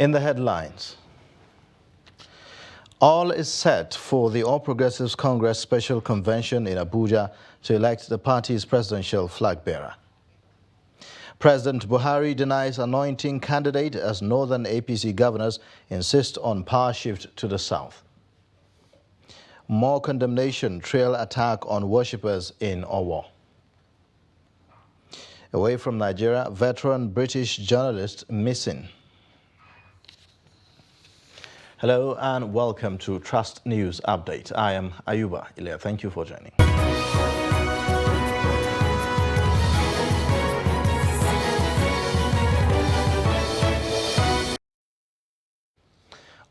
In the headlines, all is set for the All Progressives Congress Special Convention in Abuja to elect the party's presidential flag bearer. President Buhari denies anointing candidate as northern APC governors insist on power shift to the south. More condemnation, trail attack on worshippers in Owo. Away from Nigeria, veteran British journalist missing. Hello and welcome to Trust News Update. I am Ayuba Ilya. Thank you for joining.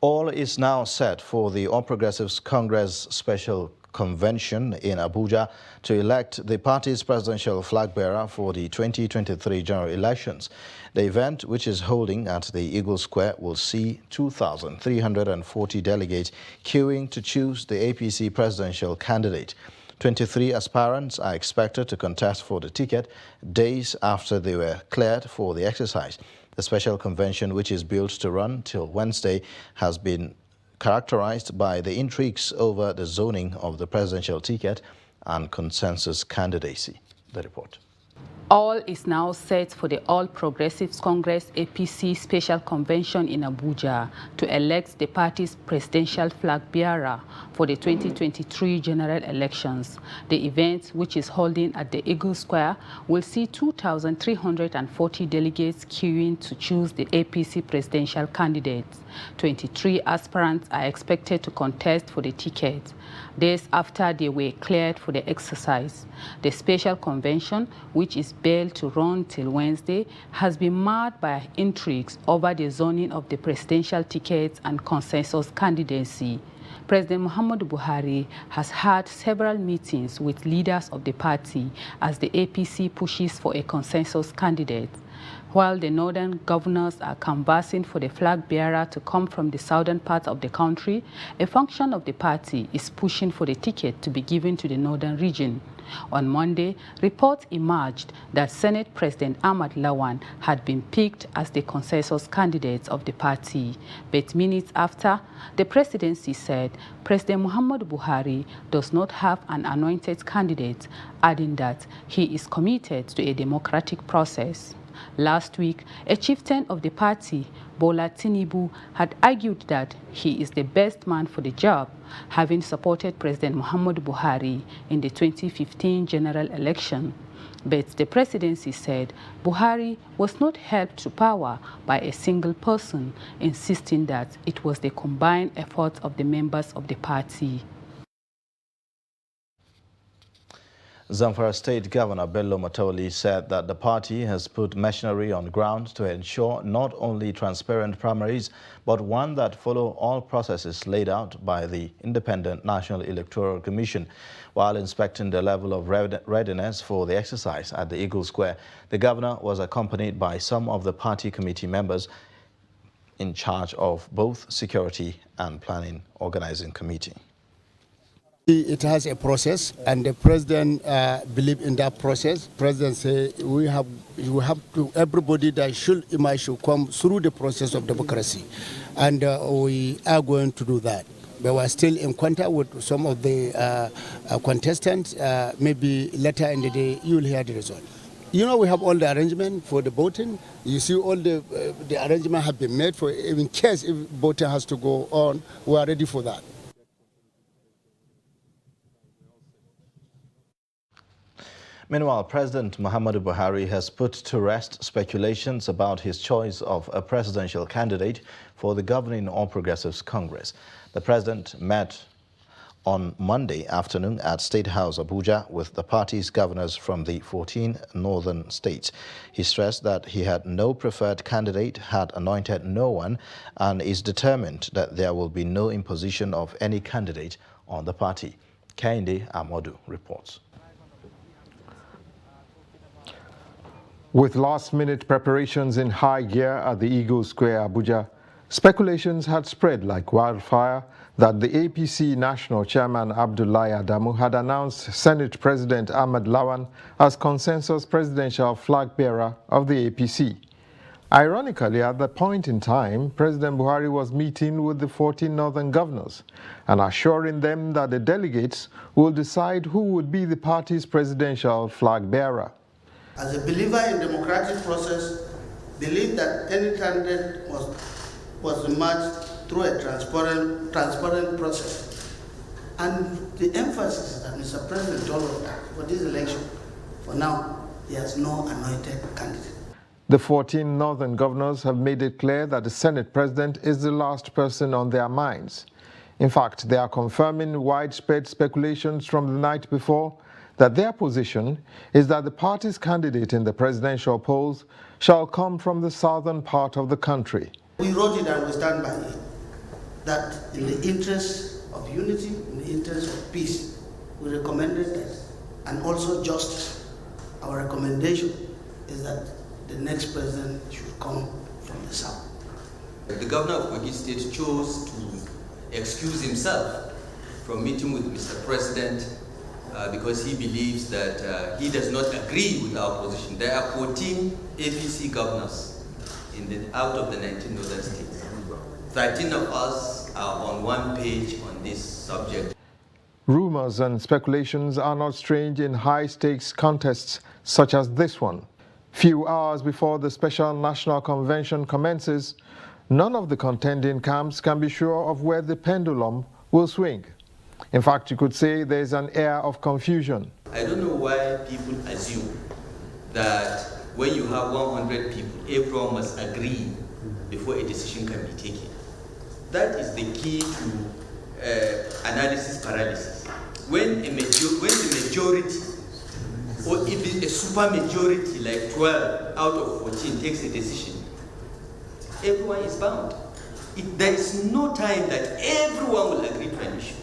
All is now set for the All Progressives Congress Special Convention in Abuja to elect the party's presidential flag bearer for the 2023 general elections. The event, which is holding at the Eagle Square, will see 2,340 delegates queuing to choose the APC presidential candidate. 23 aspirants are expected to contest for the ticket days after they were cleared for the exercise. The special convention, which is built to run till Wednesday, has been characterized by the intrigues over the zoning of the presidential ticket and consensus candidacy. The report. All is now set for the All Progressives Congress APC Special Convention in Abuja to elect the party's presidential flag bearer for the 2023 general elections. The event, which is holding at the Eagle Square, will see 2,340 delegates queuing to choose the APC presidential candidates. 23 aspirants are expected to contest for the ticket days after they were cleared for the exercise. The special convention, which is bailed to run till Wednesday, has been marred by intrigues over the zoning of the presidential tickets and consensus candidacy. President Muhammadu Buhari has had several meetings with leaders of the party as the APC pushes for a consensus candidate. While the northern governors are canvassing for the flag bearer to come from the southern part of the country, a function of the party is pushing for the ticket to be given to the northern region. On Monday, reports emerged that Senate President Ahmad Lawan had been picked as the consensus candidate of the party. But minutes after, the presidency said President Muhammadu Buhari does not have an anointed candidate, adding that he is committed to a democratic process. Last week, a chieftain of the party, Bola Tinubu, had argued that he is the best man for the job, having supported President Muhammadu Buhari in the 2015 general election. But the presidency said Buhari was not helped to power by a single person, insisting that it was the combined efforts of the members of the party. Zamfara State Governor Bello Matawalle said that the party has put machinery on ground to ensure not only transparent primaries, but one that follow all processes laid out by the Independent National Electoral Commission. While inspecting the level of readiness for the exercise at the Eagle Square, the governor was accompanied by some of the party committee members in charge of both security and planning organizing committee. It has a process, and the president believe in that process. President say we have to, everybody that should emerge should come through the process of democracy, and we are going to do that. But we are still in contact with some of the contestants. Maybe later in the day you will hear the result. You know, we have all the arrangement for the voting. You see, all the arrangement have been made for in case if voting has to go on. We are ready for that. Meanwhile, President Muhammadu Buhari has put to rest speculations about his choice of a presidential candidate for the governing All Progressives Congress. The president met on Monday afternoon at State House, Abuja, with the party's governors from the 14 northern states. He stressed that he had no preferred candidate, had anointed no one, and is determined that there will be no imposition of any candidate on the party. Kainde Amodu reports. With last-minute preparations in high gear at the Eagle Square, Abuja, speculations had spread like wildfire that the APC National Chairman Abdullahi Adamu had announced Senate President Ahmad Lawan as consensus presidential flag bearer of the APC. Ironically, at that point in time, President Buhari was meeting with the 14 northern governors and assuring them that the delegates will decide who would be the party's presidential flag bearer. As a believer in democratic process, believe that any candidate was emerged through a transparent process. And the emphasis is that Mr. President told us that for this election, for now, he has no anointed candidate. The 14 northern governors have made it clear that the Senate president is the last person on their minds. In fact, they are confirming widespread speculations from the night before that their position is that the party's candidate in the presidential polls shall come from the southern part of the country. We wrote it and we stand by it, that in the interest of unity, in the interest of peace, we recommended that, and also justice. Our recommendation is that the next president should come from the south. The governor of Kogi State chose to excuse himself from meeting with Mr. President because he believes that he does not agree with our position. There are 14 APC governors out of the 19 northern states. 13 of us are on one page on this subject. Rumors and speculations are not strange in high-stakes contests such as this one. Few hours before the special national convention commences, none of the contending camps can be sure of where the pendulum will swing. In fact, you could say there is an air of confusion. I don't know why people assume that when you have 100 people, everyone must agree before a decision can be taken. That is the key to analysis paralysis. When the majority, or even a super majority like 12 out of 14 takes a decision, everyone is bound. There is no time that everyone will agree to an issue.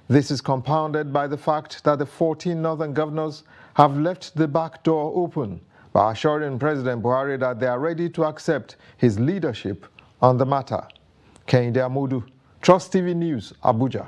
This is compounded by the fact that the 14 northern governors have left the back door open by assuring President Buhari that they are ready to accept his leadership on the matter. Kehinde Amudu, Trust TV News, Abuja.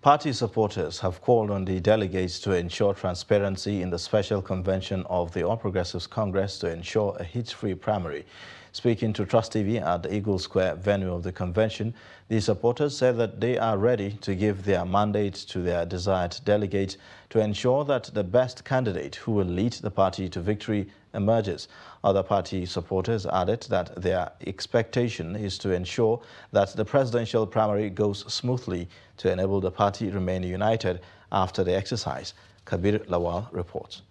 Party supporters have called on the delegates to ensure transparency in the special convention of the All Progressives Congress to ensure a hitch-free primary. Speaking to Trust TV at the Eagle Square venue of the convention, the supporters said that they are ready to give their mandate to their desired delegate to ensure that the best candidate who will lead the party to victory emerges. Other party supporters added that their expectation is to ensure that the presidential primary goes smoothly to enable the party remain united after the exercise. Kabir Lawal reports.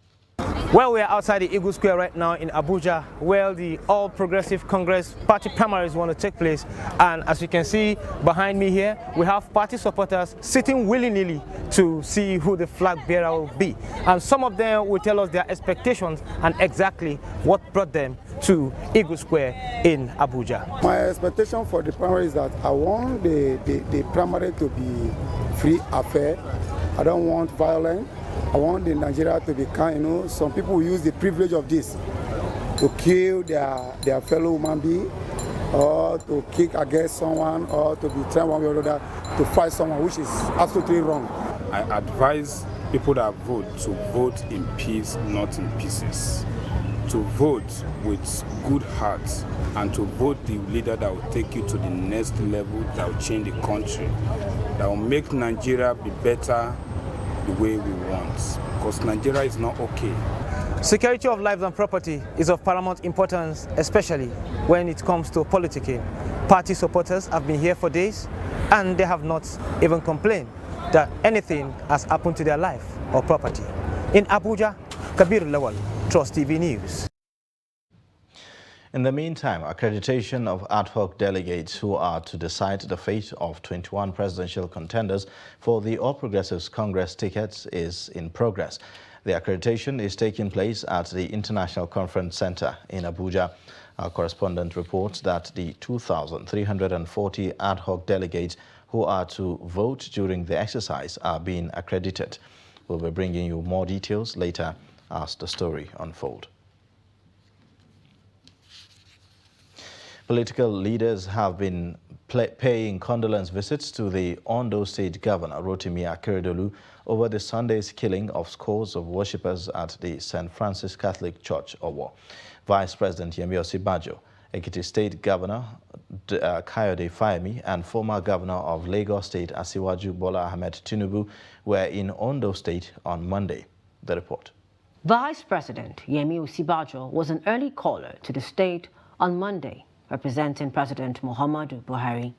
Well, we are outside the Eagle Square right now in Abuja, where the All Progressive Congress party primaries want to take place. And as you can see behind me here, we have party supporters sitting willy-nilly to see who the flag bearer will be. And some of them will tell us their expectations and exactly what brought them to Eagle Square in Abuja. My expectation for the primary is that I want the primary to be free affair. I don't want violence. I want the Nigeria to be kind. You know, some people use the privilege of this to kill their fellow human being, or to kick against someone, or to be trying one way or another to fight someone, which is absolutely wrong. I advise people that vote to vote in peace, not in pieces. To vote with good heart and to vote the leader that will take you to the next level, that will change the country, that will make Nigeria be better the way we want, because Nigeria is not okay. Security of lives and property is of paramount importance, especially when it comes to politicking. Party supporters have been here for days and they have not even complained that anything has happened to their life or property. In Abuja, Kabir Lawal, Trust TV News. In the meantime, accreditation of ad hoc delegates who are to decide the fate of 21 presidential contenders for the All Progressives Congress tickets is in progress. The accreditation is taking place at the International Conference Center in Abuja. Our correspondent reports that the 2,340 ad hoc delegates who are to vote during the exercise are being accredited. We'll be bringing you more details later as the story unfolds. Political leaders have been paying condolence visits to the Ondo State Governor, Rotimi Akeredolu, over the Sunday's killing of scores of worshippers at the St. Francis Catholic Church, Owo. Vice President Yemi Osinbajo, Ekiti State Governor Kayode Fayemi, and former Governor of Lagos State Asiwaju Bola Ahmed Tinubu were in Ondo State on Monday. The report. Vice President Yemi Osinbajo was an early caller to the state on Monday, representing President Muhammadu Buhari.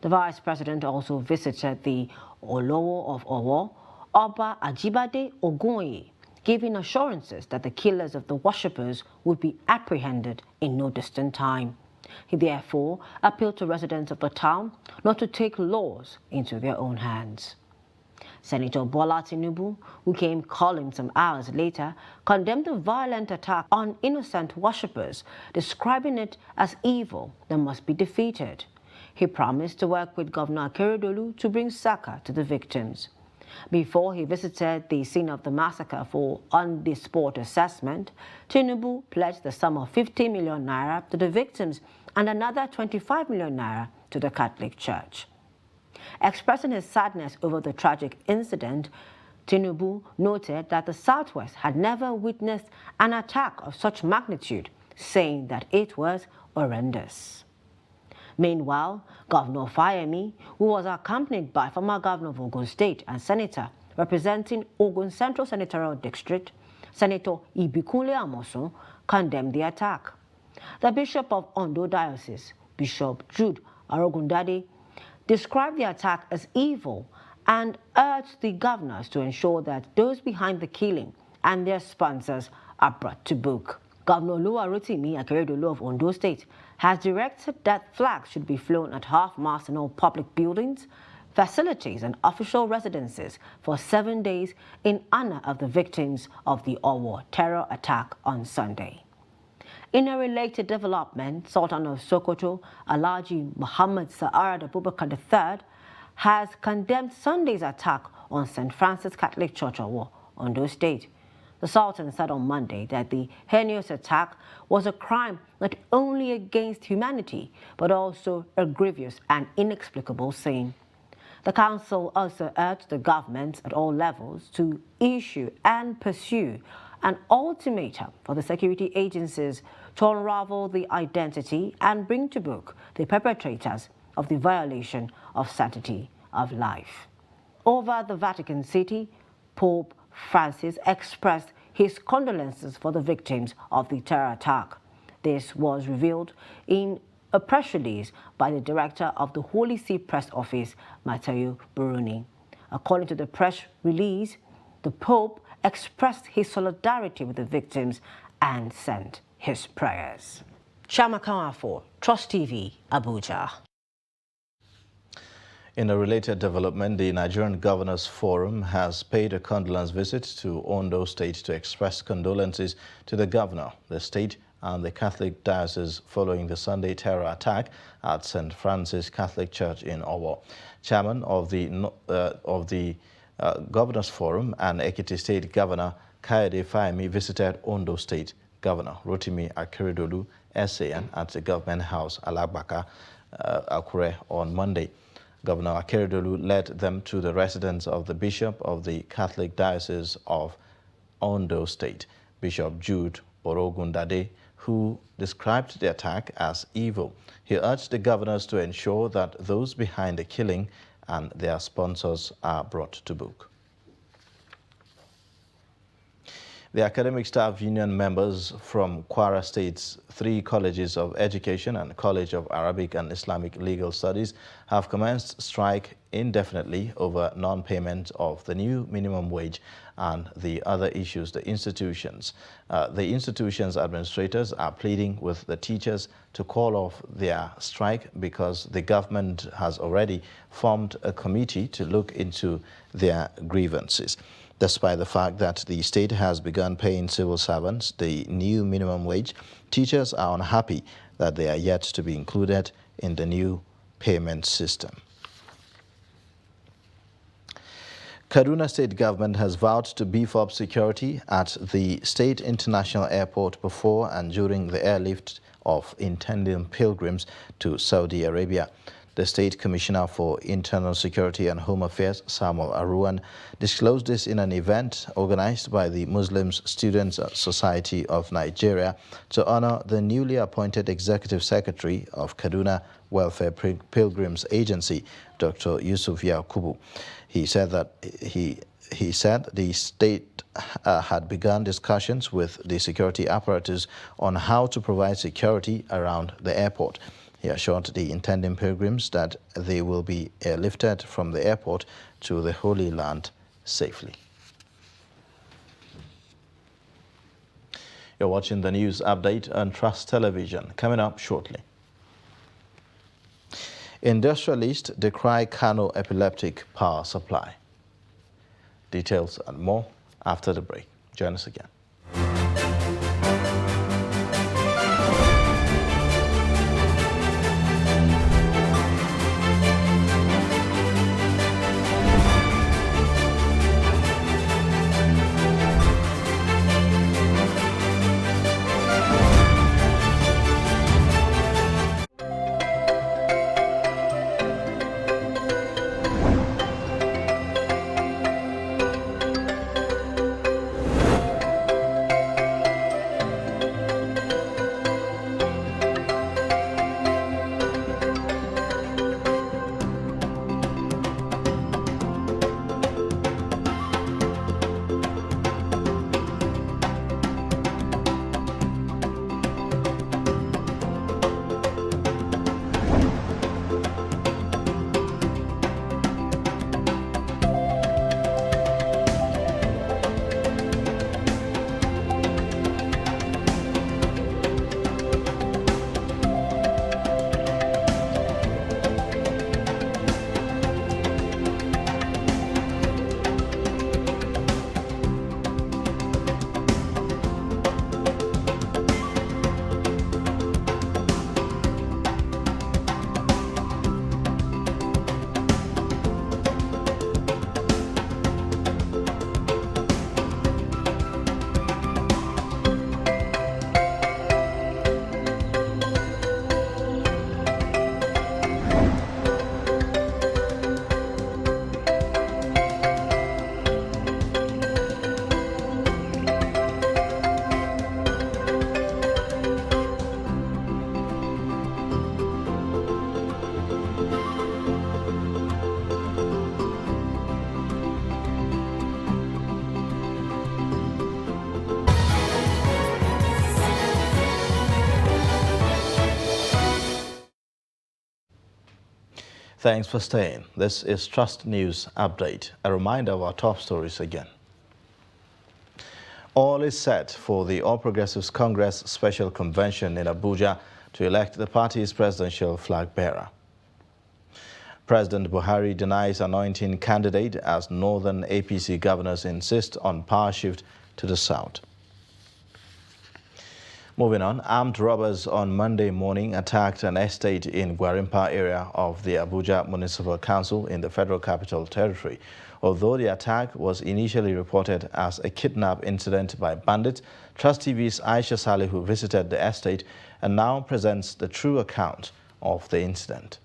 The Vice President also visited the Olowo of Owo, Oba Ajibade Ogunye, giving assurances that the killers of the worshippers would be apprehended in no distant time. He therefore appealed to residents of the town not to take laws into their own hands. Senator Bola Tinubu, who came calling some hours later, condemned the violent attack on innocent worshippers, describing it as evil that must be defeated. He promised to work with Governor Akeredolu to bring succor to the victims. Before he visited the scene of the massacre for on-the-spot assessment, Tinubu pledged the sum of 50 million naira to the victims and another 25 million naira to the Catholic Church. Expressing his sadness over the tragic incident, Tinubu noted that the Southwest had never witnessed an attack of such magnitude, saying that it was horrendous. Meanwhile, Governor Fayemi, who was accompanied by former Governor of Ogun State and Senator representing Ogun Central Senatorial District, Senator Ibikunle Amosun, condemned the attack. The Bishop of Ondo Diocese, Bishop Jude Arogundade, described the attack as evil and urged the governors to ensure that those behind the killing and their sponsors are brought to book. Governor Oluwarotimi Akeredolu of Ondo State has directed that flags should be flown at half-mast in all public buildings, facilities and official residences for 7 days in honor of the victims of the Owo terror attack on Sunday. In a related development, Sultan of Sokoto, Alhaji Muhammad Sa'ad Abubakar III, has condemned Sunday's attack on St. Francis Catholic Church, Owo, Ondo State. The Sultan said on Monday that the heinous attack was a crime not only against humanity, but also a grievous and inexplicable sin. The council also urged the governments at all levels to issue and pursue an ultimatum for the security agencies to unravel the identity and bring to book the perpetrators of the violation of sanctity of life. Over the Vatican City, Pope Francis expressed his condolences for the victims of the terror attack. This was revealed in a press release by the director of the Holy See Press Office, Matteo Bruni. According to the press release, the Pope expressed his solidarity with the victims and sent his prayers. Shama Kawafo, Trust TV, Abuja. In a related development, the Nigerian Governors Forum has paid a condolence visit to Ondo State to express condolences to the governor, the state, and the Catholic Diocese following the Sunday terror attack at St. Francis Catholic Church in Owo. Chairman of the Governors Forum and Ekiti State Governor Kayode Fayemi visited Ondo State Governor Rotimi Akeredolu SAN at the Government House, Alagbaka, Akure, on Monday. Governor Akeredolu led them to the residence of the Bishop of the Catholic Diocese of Ondo State, Bishop Jude Orogundade, who described the attack as evil. He urged the governors to ensure that those behind the killing and their sponsors are brought to book. The Academic Staff Union members from Kwara State's 3 colleges of education and College of Arabic and Islamic Legal Studies have commenced strike indefinitely over non-payment of the new minimum wage and the other issues. The institution's administrators are pleading with the teachers to call off their strike because the government has already formed a committee to look into their grievances. Despite the fact that the state has begun paying civil servants the new minimum wage, teachers are unhappy that they are yet to be included in the new payment system. Kaduna State government has vowed to beef up security at the State International Airport before and during the airlift of intending pilgrims to Saudi Arabia. The State Commissioner for Internal Security and Home Affairs, Samuel Aruwan, disclosed this in an event organized by the Muslim Students Society of Nigeria to honor the newly appointed Executive Secretary of Kaduna Welfare Pilgrims Agency, Dr. Yusuf Yakubu. He said that he said the state had begun discussions with the security apparatus on how to provide security around the airport. He assured the intending pilgrims that they will be airlifted from the airport to the Holy Land safely. You're watching the news update on Trust Television. Coming up shortly. Industrialists decry Kano epileptic power supply. Details and more after the break. Join us again. Thanks for staying. This is Trust News Update. A reminder of our top stories again. All is set for the All Progressives Congress Special Convention in Abuja to elect the party's presidential flag bearer. President Buhari denies anointing candidate as northern APC governors insist on power shift to the south. Moving on, armed robbers on Monday morning attacked an estate in Gwarimpa area of the Abuja Municipal Council in the Federal Capital Territory. Although the attack was initially reported as a kidnap incident by bandits, Trust TV's Aisha Salihu visited the estate and now presents the true account of the incident.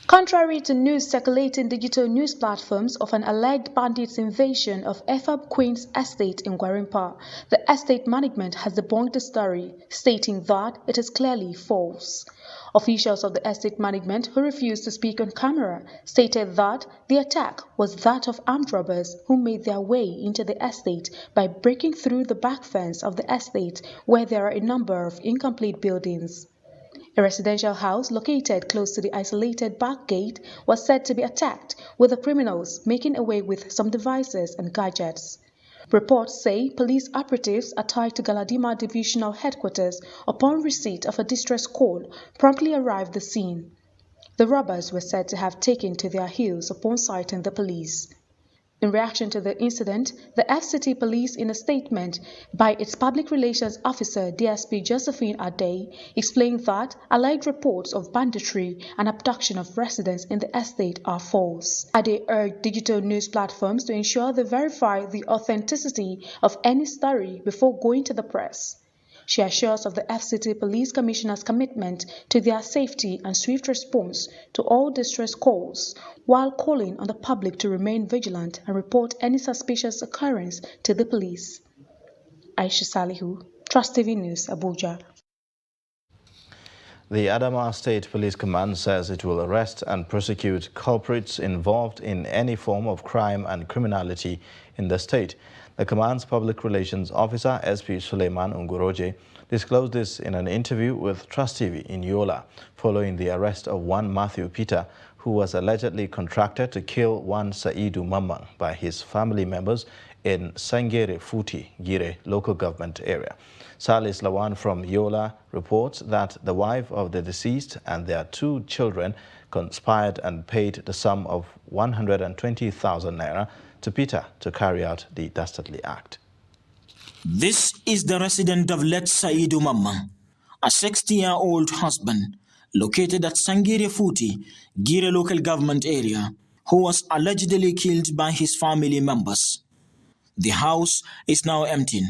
Contrary to news circulating digital news platforms of an alleged bandits' invasion of Efab Queen's estate in Gwarimpa, the estate management has debunked the story, stating that it is clearly false. Officials of the estate management who refused to speak on camera stated that the attack was that of armed robbers who made their way into the estate by breaking through the back fence of the estate where there are a number of incomplete buildings. A residential house located close to the isolated back gate was said to be attacked, with the criminals making away with some devices and gadgets. Reports say police operatives tied to Galadima Divisional Headquarters, upon receipt of a distress call, promptly arrived at the scene. The robbers were said to have taken to their heels upon sighting the police. In reaction to the incident, the FCT Police, in a statement by its public relations officer DSP Josephine Ade, explained that alleged reports of banditry and abduction of residents in the estate are false. Ade urged digital news platforms to ensure they verify the authenticity of any story before going to the press. She assures of the FCT Police Commissioner's commitment to their safety and swift response to all distress calls, while calling on the public to remain vigilant and report any suspicious occurrence to the police. Aisha Salihu, Trust TV News, Abuja. The Adamawa State Police Command says it will arrest and prosecute culprits involved in any form of crime and criminality in the state. The command's public relations officer, SP Suleiman Ngoroje, disclosed this in an interview with Trust TV in Yola, following the arrest of one Matthew Peter, who was allegedly contracted to kill one Saidu Mamman by his family members in Sangere Futi, Gire local government area. Salis Lawan from Yola reports that the wife of the deceased and their 2 children conspired and paid the sum of 120,000 naira to Peter to carry out the dastardly act. This is the resident of Let Saidu Mamman, a 60-year-old husband located at Sangere Futi, Gire local government area, who was allegedly killed by his family members. The house is now empty,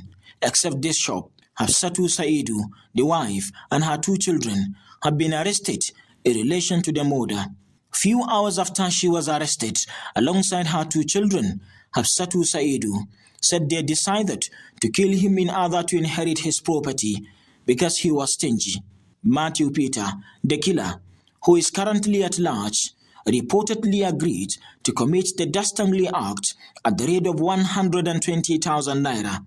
except this shop. Hafsatu Saidu, the wife, and her 2 children have been arrested in relation to the murder. Few hours after she was arrested, alongside her 2 children, Hafsatu Saidu said they decided to kill him in order to inherit his property because he was stingy. Matthew Peter, the killer, who is currently at large, reportedly agreed to commit the dastardly act at the rate of 120,000 naira.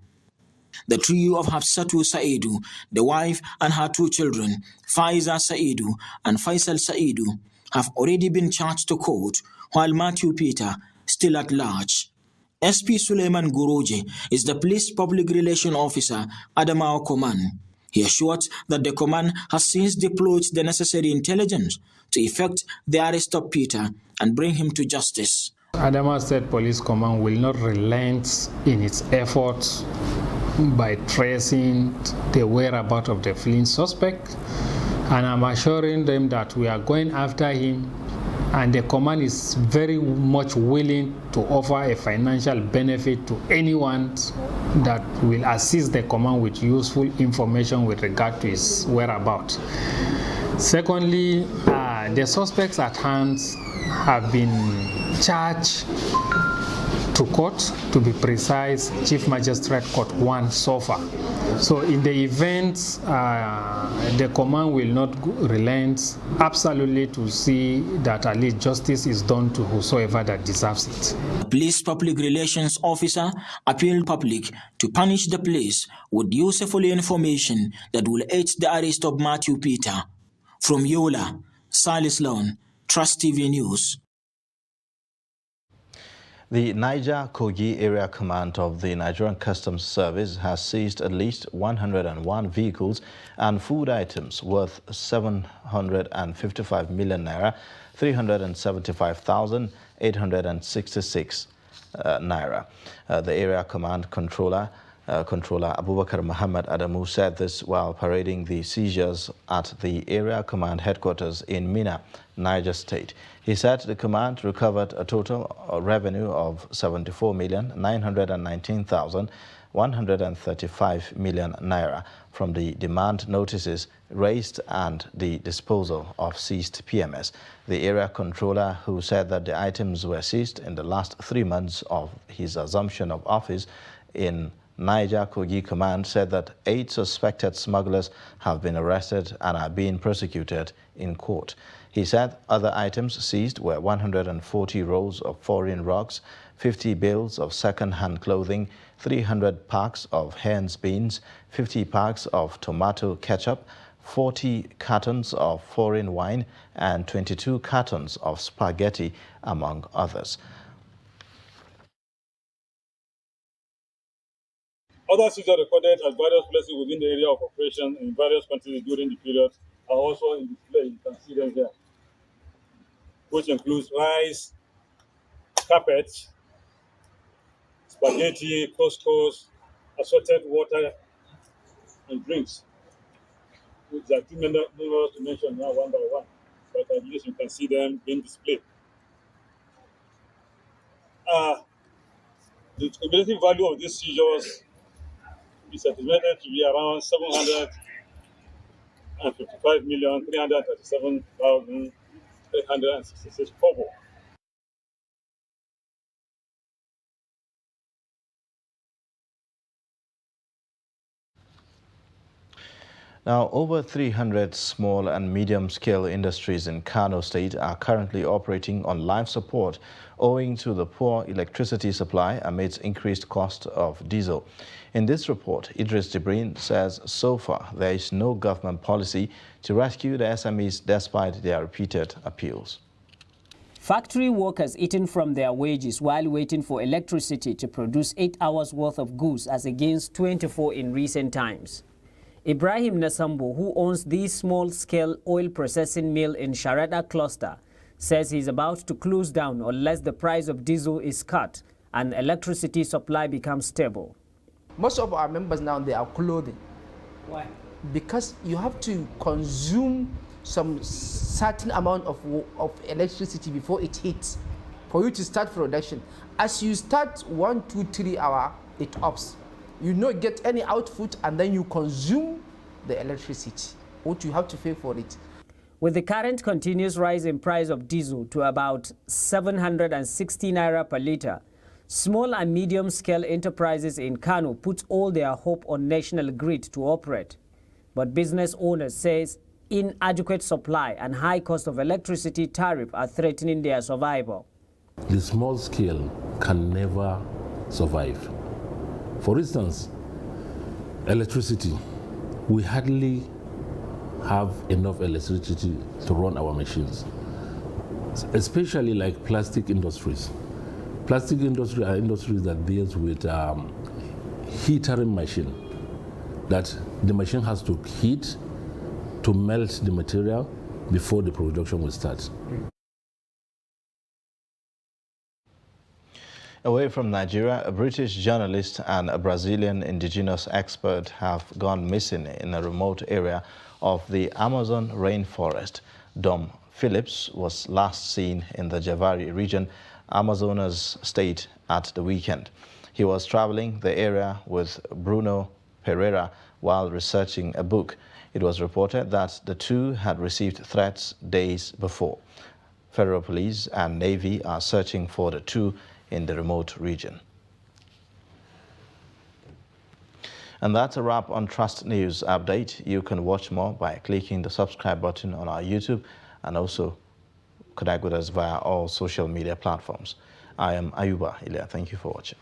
The trio of Hafsatu Saidu, the wife and her 2 children, Faiza Saidu and Faisal Saidu, have already been charged to court, while Matthew Peter still at large. SP Suleiman Ngoroje is the police public relation officer, Adamawa Command. He assured that the command has since deployed the necessary intelligence to effect the arrest of Peter and bring him to justice. Adamawa State Police Command will not relent in its efforts by tracing the whereabouts of the fleeing suspect, and I'm assuring them that we are going after him, and the command is very much willing to offer a financial benefit to anyone that will assist the command with useful information with regard to his whereabouts. Secondly, the suspects at hand have been charged to court, to be precise, Chief Magistrate Court 1 so far. So in the event, the command will not relent absolutely to see that at least justice is done to whosoever that deserves it. Police public relations officer appealed public to punish the police with useful information that will aid the arrest of Matthew Peter. From Yola, Salis Lawan, Trust TV News. The Niger Kogi Area Command of the Nigerian Customs Service has seized at least 101 vehicles and food items worth 755 million naira, 375,866 naira. The Area Command Controller Abubakar Muhammad Adamu said this while parading the seizures at the Area Command headquarters in Mina, Niger State. He said the command recovered a total revenue of 74,919,135 million naira from the demand notices raised and the disposal of seized PMS. The area controller, who said that the items were seized in the last 3 months of his assumption of office in Niger Kogi Command, said that 8 suspected smugglers have been arrested and are being prosecuted in court. He said other items seized were 140 rolls of foreign rugs, 50 bales of second-hand clothing, 300 packs of hen's beans, 50 packs of tomato ketchup, 40 cartons of foreign wine, and 22 cartons of spaghetti, among others. Other seizures recorded at various places within the area of operation in various countries during the period are also in display. You can see them here, which includes rice, carpet, spaghetti, couscous, assorted water, and drinks. Which are too numerous to mention now one by one, but at least you can see them being displayed. The cumulative value of these seizures is estimated to be around 755,337,866 kobo. Now, over 300 small and medium-scale industries in Kano State are currently operating on life support owing to the poor electricity supply amidst increased cost of diesel. In this report, Idris Jibrin says so far there is no government policy to rescue the SMEs despite their repeated appeals. Factory workers eating from their wages while waiting for electricity to produce 8 hours worth of goods as against 24 in recent times. Ibrahim Nasambo, who owns the small-scale oil processing mill in Sharada cluster, says he's about to close down unless the price of diesel is cut and electricity supply becomes stable. Most of our members now, they are clothing. Why? Because you have to consume some certain amount of electricity before it hits for you to start production. As you start 1, 2, 3 hours, it ups. You not get any output and then you consume the electricity. What you have to pay for it. With the current continuous rise in price of diesel to about 760 naira per litre, small and medium-scale enterprises in Kano put all their hope on National Grid to operate. But business owners says inadequate supply and high cost of electricity tariff are threatening their survival. The small scale can never survive. For instance, electricity. We hardly have enough electricity to run our machines, especially like plastic industries. Plastic industry are industries that deals with heatering machine, that the machine has to heat to melt the material before the production will start. Away from Nigeria, a British journalist and a Brazilian indigenous expert have gone missing in a remote area of the Amazon rainforest. Dom Phillips was last seen in the Javari region, Amazonas state, at the weekend. He was traveling the area with Bruno Pereira while researching a book. It was reported that the two had received threats days before. Federal police and Navy are searching for the two in the remote region. And that's a wrap on Trust News Update. You can watch more by clicking the subscribe button on our YouTube and also connect with us via all social media platforms. I am Ayuba Ilya. Thank you for watching.